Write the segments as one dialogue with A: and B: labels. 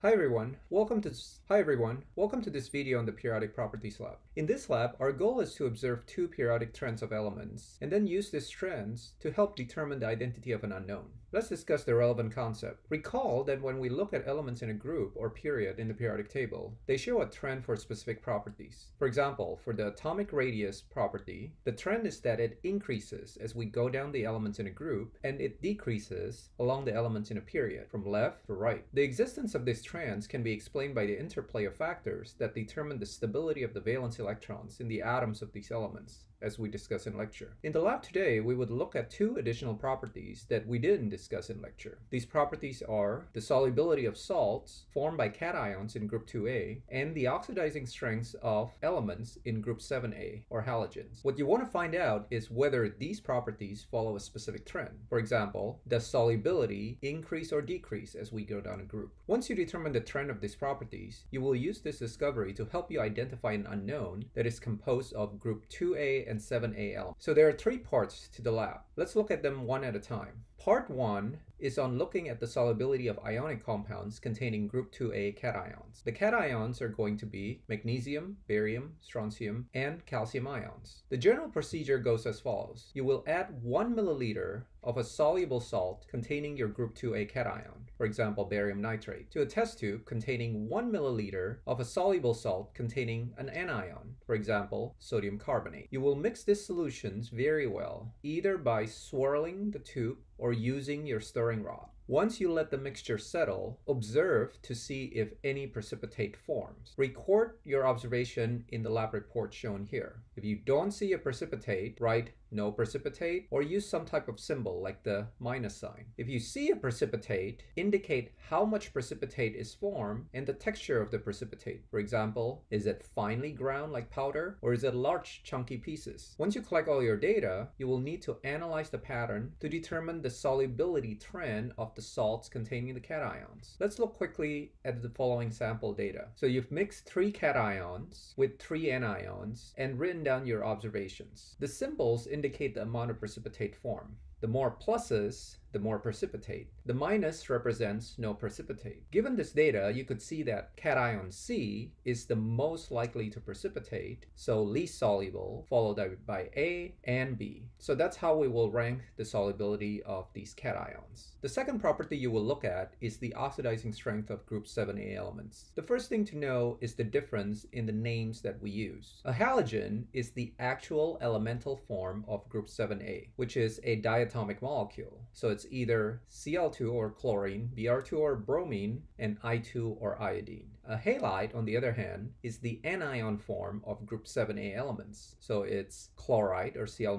A: Hi everyone, welcome to this video on the periodic properties lab. In this lab, our goal is to observe two periodic trends of elements and then use these trends to help determine the identity of an unknown. Let's discuss the relevant concept. Recall that when we look at elements in a group or period in the periodic table, they show a trend for specific properties. For example, for the atomic radius property, the trend is that it increases as we go down the elements in a group and it decreases along the elements in a period from left to right. The existence of this trends can be explained by the interplay of factors that determine the stability of the valence electrons in the atoms of these elements, as we discuss in lecture. In the lab today, we would look at two additional properties that we didn't discuss in lecture. These properties are the solubility of salts formed by cations in group 2A and the oxidizing strengths of elements in group 7A, or halogens. What you want to find out is whether these properties follow a specific trend. For example, does solubility increase or decrease as we go down a group? Once you determine the trend of these properties, you will use this discovery to help you identify an unknown that is composed of group 2A and 7A elements. So there are three parts to the lab. Let's look at them one at a time. Part 1 is on looking at the solubility of ionic compounds containing group 2A cations. The cations are going to be magnesium, barium, strontium, and calcium ions. The general procedure goes as follows. You will add 1 milliliter of a soluble salt containing your group 2A cation, for example barium nitrate, to a test tube containing 1 milliliter of a soluble salt containing an anion, for example sodium carbonate. You will mix these solutions very well, either by swirling the tube or using your stirring rod. Once you let the mixture settle, observe to see if any precipitate forms. Record your observation in the lab report shown here. If you don't see a precipitate, write no precipitate or use some type of symbol like the minus sign. If you see a precipitate, indicate how much precipitate is formed and the texture of the precipitate. For example, is it finely ground like powder or is it large chunky pieces? Once you collect all your data, you will need to analyze the pattern to determine the solubility trend of the salts containing the cations. Let's look quickly at the following sample data. So you've mixed 3 cations with 3 anions and written down your observations. The symbols indicate the amount of precipitate formed. The more pluses, the more precipitate. The minus represents no precipitate. Given this data, you could see that cation C is the most likely to precipitate, so least soluble, followed by A and B. So that's how we will rank the solubility of these cations. The second property you will look at is the oxidizing strength of group 7A elements. The first thing to know is the difference in the names that we use. A halogen is the actual elemental form of group 7A, which is a diatomic molecule. So it's either Cl2 or chlorine, Br2 or bromine, and I2 or iodine. A halide, on the other hand, is the anion form of group 7A elements. So it's chloride or Cl-,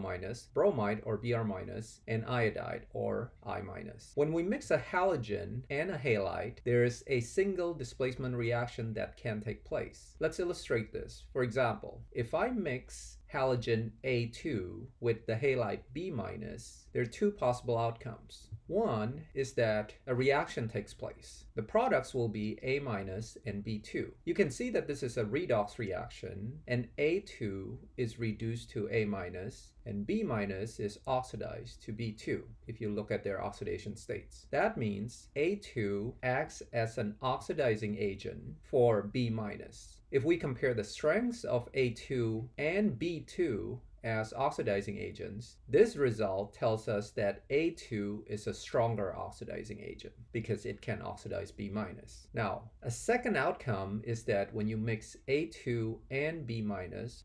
A: bromide or Br-, and iodide or I-. When we mix a halogen and a halide, there is a single displacement reaction that can take place. Let's illustrate this. For example, if I mix halogen A2 with the halide B-, there are two possible outcomes. One is that a reaction takes place. The products will be A- and B2. You can see that this is a redox reaction, and A2 is reduced to A- and B- is oxidized to B2 if you look at their oxidation states. That means A2 acts as an oxidizing agent for B-. If we compare the strengths of A2 and B2 as oxidizing agents, this result tells us that A2 is a stronger oxidizing agent because it can oxidize B-. Now, a second outcome is that when you mix A2 and B-,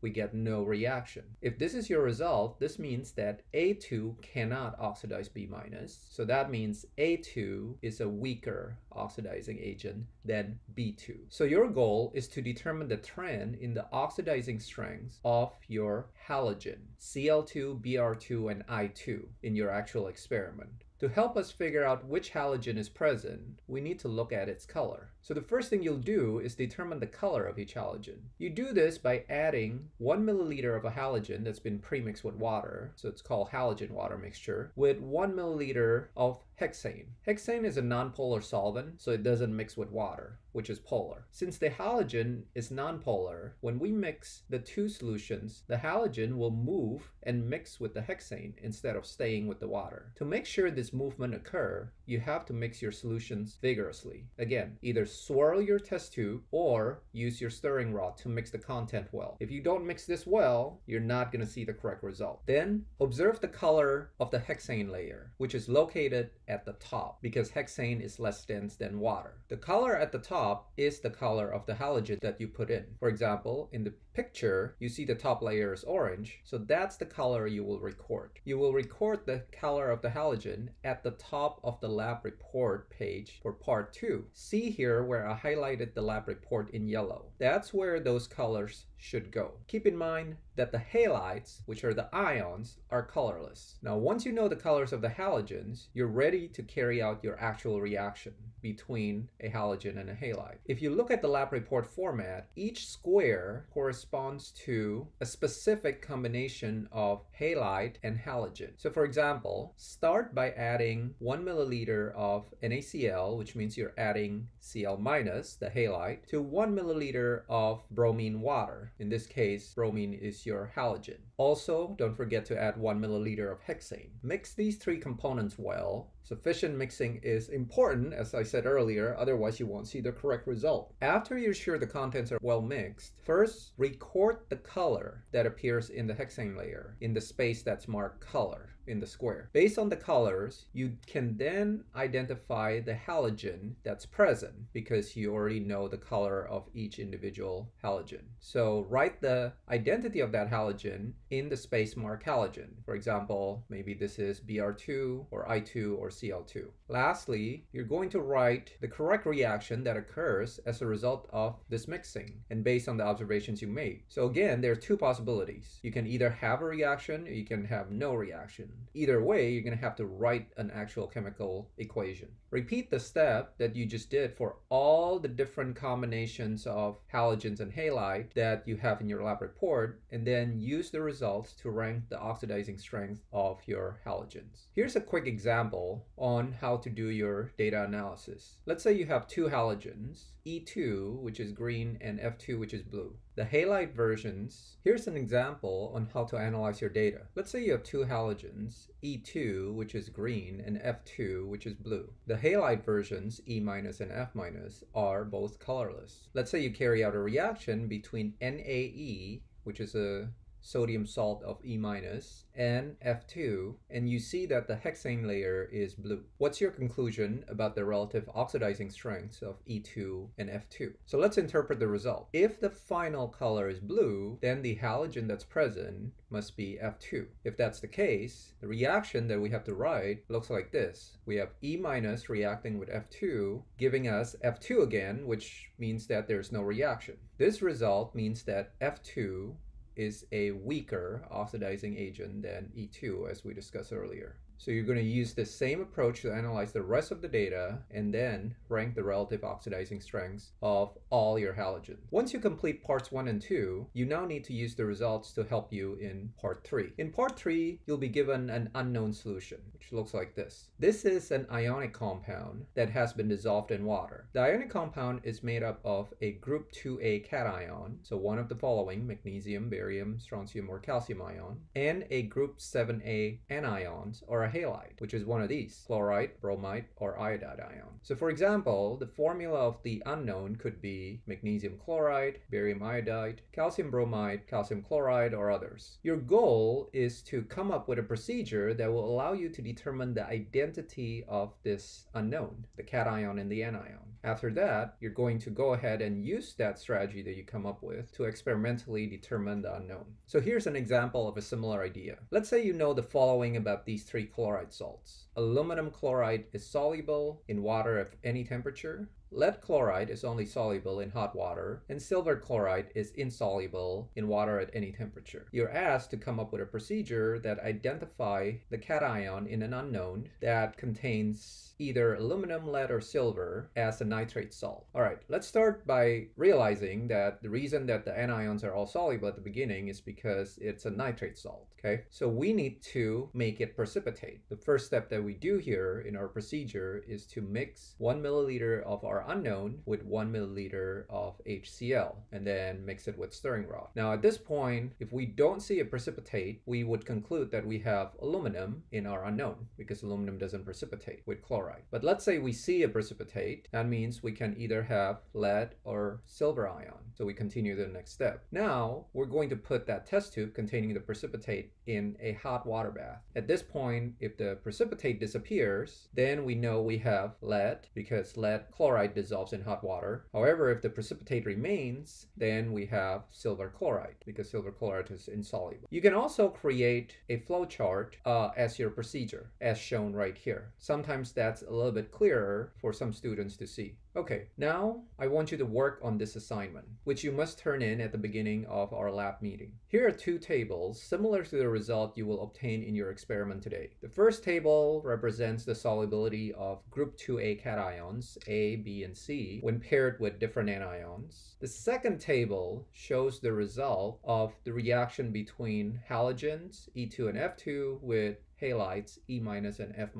A: we get no reaction. If this is your result, this means that A2 cannot oxidize B-, so that means A2 is a weaker oxidizing agent than B2. So your goal is to determine the trend in the oxidizing strengths of your halogen, Cl2, Br2, and I2 in your actual experiment. To help us figure out which halogen is present, we need to look at its color. So the first thing you'll do is determine the color of each halogen. You do this by adding 1 milliliter of a halogen that's been premixed with water, so it's called halogen water mixture, with 1 milliliter of hexane. Hexane is a nonpolar solvent, so it doesn't mix with water, which is polar. Since the halogen is nonpolar, when we mix the two solutions, the halogen will move and mix with the hexane instead of staying with the water. To make sure this movement occur, you have to mix your solutions vigorously. Again, either swirl your test tube or use your stirring rod to mix the content well. If you don't mix this well, you're not going to see the correct result. Then observe the color of the hexane layer, which is located at the top because hexane is less dense than water. The color at the top is the color of the halogen that you put in. For example, in the picture, you see the top layer is orange, so that's the color you will record. You will record the color of the halogen at the top of the lab report page for part 2. See here where I highlighted the lab report in yellow. That's where those colors should go. Keep in mind that the halides, which are the ions, are colorless. Now, once you know the colors of the halogens, you're ready to carry out your actual reaction between a halogen and a halide. If you look at the lab report format, each square corresponds to a specific combination of halide and halogen. So for example, start by adding 1 milliliter of NaCl, which means you're adding Cl minus, the halide, to 1 milliliter of bromine water. In this case, bromine is your halogen. Also, don't forget to add 1 milliliter of hexane. Mix these three components well. Sufficient mixing is important, as I said earlier, otherwise you won't see the correct result. After you're sure the contents are well mixed, first record the color that appears in the hexane layer in the space that's marked color in the square. Based on the colors, you can then identify the halogen that's present because you already know the color of each individual halogen. So write the identity of that halogen in the space marked halogen. For example, maybe this is Br2 or I2 or Cl2. Lastly, you're going to write the correct reaction that occurs as a result of this mixing and based on the observations you made. So again, there are two possibilities. You can either have a reaction or you can have no reaction. Either way, you're going to have to write an actual chemical equation. Repeat the step that you just did for all the different combinations of halogens and halide that you have in your lab report, and then use the results to rank the oxidizing strength of your halogens. Here's a quick example on how to do your data analysis. Let's say you have two halogens, E2, which is green, and F2, which is blue. The halide versions, here's an example on how to analyze your data. Let's say you have two halogens, E2, which is green, and F2, which is blue. The halide versions, E minus and F minus, are both colorless. Let's say you carry out a reaction between NaE, which is a sodium salt of E minus, and F2, and you see that the hexane layer is blue. What's your conclusion about the relative oxidizing strengths of E2 and F2? So let's interpret the result. If the final color is blue, then the halogen that's present must be F2. If that's the case, the reaction that we have to write looks like this. We have E minus reacting with F2, giving us F2 again, which means that there's no reaction. This result means that F2 is a weaker oxidizing agent than E2, as we discussed earlier. So you're going to use the same approach to analyze the rest of the data and then rank the relative oxidizing strengths of all your halogens. Once you complete parts 1 and 2, you now need to use the results to help you in part 3. In part 3, you'll be given an unknown solution, which looks like this. This is an ionic compound that has been dissolved in water. The ionic compound is made up of a group 2A cation, so one of the following, magnesium, barium, strontium, or calcium ion, and a group 7A anions, or a halide, which is one of these, chloride, bromide, or iodide ion. So for example, the formula of the unknown could be magnesium chloride, barium iodide, calcium bromide, calcium chloride, or others. Your goal is to come up with a procedure that will allow you to determine the identity of this unknown, the cation and the anion. After that, you're going to go ahead and use that strategy that you come up with to experimentally determine the unknown. So here's an example of a similar idea. Let's say you know the following about these three chloride salts. Aluminum chloride is soluble in water at any temperature. Lead chloride is only soluble in hot water, and silver chloride is insoluble in water at any temperature. You're asked to come up with a procedure that identify the cation in an unknown that contains either aluminum, lead, or silver as a nitrate salt. Alright, let's start by realizing that the reason that the anions are all soluble at the beginning is because it's a nitrate salt. Okay, so we need to make it precipitate. The first step that we do here in our procedure is to mix 1 milliliter of our our unknown with 1 milliliter of HCl and then mix it with stirring rod. Now at this point, if we don't see a precipitate, we would conclude that we have aluminum in our unknown because aluminum doesn't precipitate with chloride. But let's say we see a precipitate, that means we can either have lead or silver ion. So we continue to the next step. Now we're going to put that test tube containing the precipitate in a hot water bath. At this point, if the precipitate disappears, then we know we have lead because lead chloride dissolves in hot water. However, if the precipitate remains, then we have silver chloride because silver chloride is insoluble. You can also create a flow chart as your procedure, as shown right here. Sometimes that's a little bit clearer for some students to see. Okay, now I want you to work on this assignment, which you must turn in at the beginning of our lab meeting. Here are two tables similar to the result you will obtain in your experiment today. The first table represents the solubility of group 2A cations, A, B, and C, when paired with different anions. The second table shows the result of the reaction between halogens, E2 and F2, with halides, E- and F-.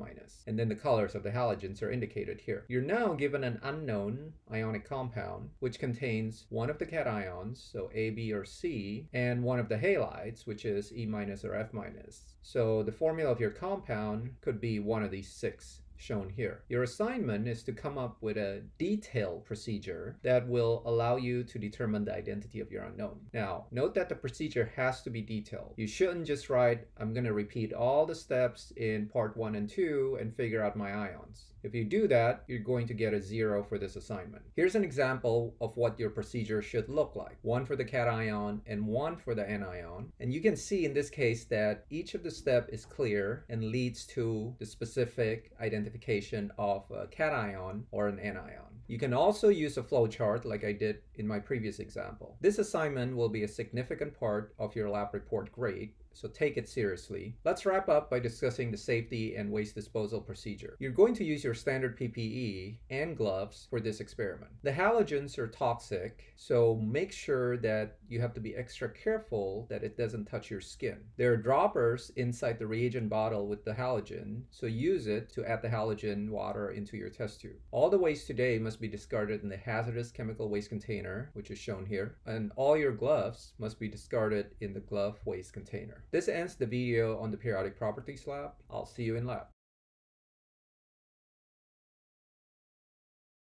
A: And then the colors of the halogens are indicated here. You're now given an unknown ionic compound, which contains one of the cations, so A, B, or C, and one of the halides, which is E- or F-. So the formula of your compound could be one of these six shown here. Your assignment is to come up with a detailed procedure that will allow you to determine the identity of your unknown. Now, note that the procedure has to be detailed. You shouldn't just write, I'm going to repeat all the steps in part 1 and 2 and figure out my ions. If you do that, you're going to get a 0 for this assignment. Here's an example of what your procedure should look like. One for the cation and one for the anion. And you can see in this case that each of the steps is clear and leads to the specific identification of a cation or an anion. You can also use a flow chart like I did in my previous example. This assignment will be a significant part of your lab report grade, so take it seriously. Let's wrap up by discussing the safety and waste disposal procedure. You're going to use your standard PPE and gloves for this experiment. The halogens are toxic, so make sure that you have to be extra careful that it doesn't touch your skin. There are droppers inside the reagent bottle with the halogen, so use it to add the halogen water into your test tube. All the waste today must be discarded in the hazardous chemical waste container, which is shown here, and all your gloves must be discarded in the glove waste container. This ends the video on the periodic properties lab. I'll see you in lab.